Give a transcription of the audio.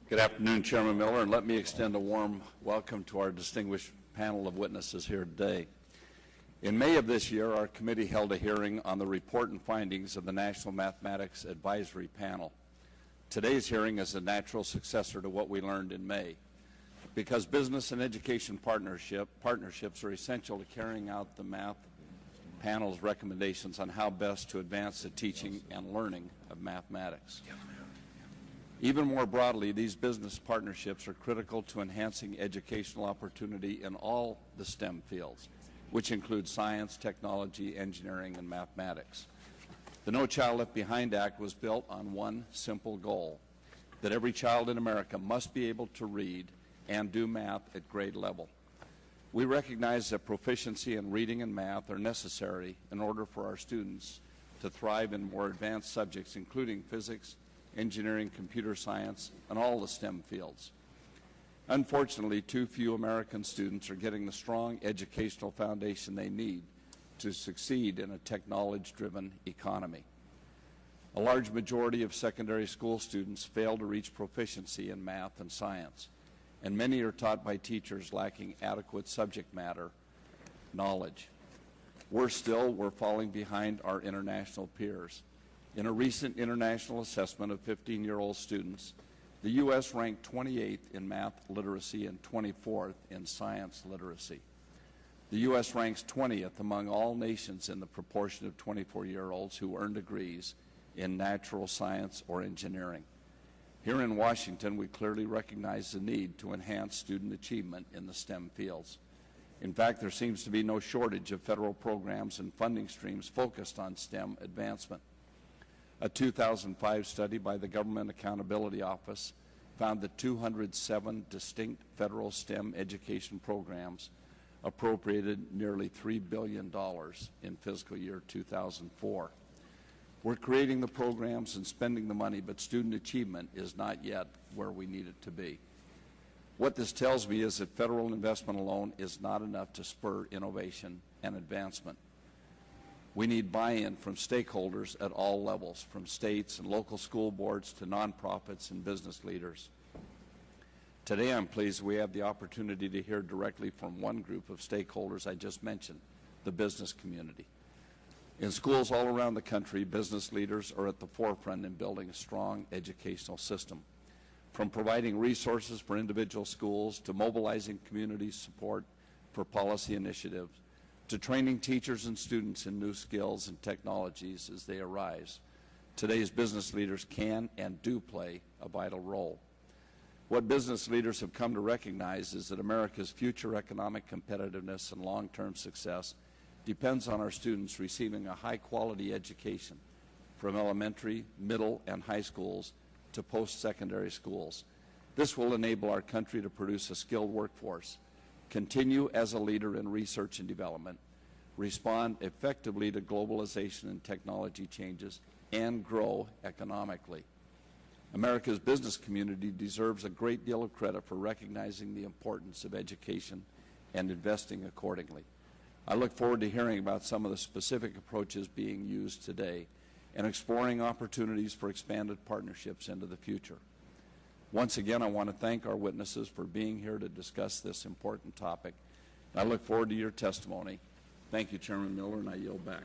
Good afternoon, Chairman Miller, and let me extend a warm welcome to our distinguished panel of witnesses here today. In May of this year, our committee held a hearing on the report and findings of the National Mathematics Advisory Panel. Today's hearing is a natural successor to what we learned in May. Because business and education partnerships are essential to carrying out the math panel's recommendations on how best to advance the teaching and learning of mathematics. Even more broadly, these business partnerships are critical to enhancing educational opportunity in all the STEM fields, which include science, technology, engineering, and mathematics. The No Child Left Behind Act was built on one simple goal, that every child in America must be able to read and do math at grade level. We recognize that proficiency in reading and math are necessary in order for our students to thrive in more advanced subjects, including physics, engineering, computer science, and all the STEM fields. Unfortunately, too few American students are getting the strong educational foundation they need to succeed in a technology-driven economy. A large majority of secondary school students fail to reach proficiency in math and science, and many are taught by teachers lacking adequate subject matter knowledge. Worse still, we're falling behind our international peers. In a recent international assessment of 15-year-old students, the U.S. ranked 28th in math literacy and 24th in science literacy. The U.S. ranks 20th among all nations in the proportion of 24-year-olds who earn degrees in natural science or engineering. Here in Washington, we clearly recognize the need to enhance student achievement in the STEM fields. In fact, there seems to be no shortage of federal programs and funding streams focused on STEM advancement. A 2005 study by the Government Accountability Office found that 207 distinct federal STEM education programs appropriated nearly $3 billion in fiscal year 2004. We're creating the programs and spending the money, but student achievement is not yet where we need it to be. What this tells me is that federal investment alone is not enough to spur innovation and advancement. We need buy-in from stakeholders at all levels, from states and local school boards to nonprofits and business leaders. Today, I'm pleased we have the opportunity to hear directly from one group of stakeholders I just mentioned, the business community. In schools all around the country, business leaders are at the forefront in building a strong educational system. From providing resources for individual schools to mobilizing community support for policy initiatives, to training teachers and students in new skills and technologies as they arise, today's business leaders can and do play a vital role. What business leaders have come to recognize is that America's future economic competitiveness and long-term success depends on our students receiving a high-quality education from elementary, middle, and high schools to post-secondary schools. This will enable our country to produce a skilled workforce, continue as a leader in research and development, respond effectively to globalization and technology changes, and grow economically. America's business community deserves a great deal of credit for recognizing the importance of education and investing accordingly. I look forward to hearing about some of the specific approaches being used today and exploring opportunities for expanded partnerships into the future. Once again, I want to thank our witnesses for being here to discuss this important topic. I look forward to your testimony. Thank you, Chairman Miller, and I yield back.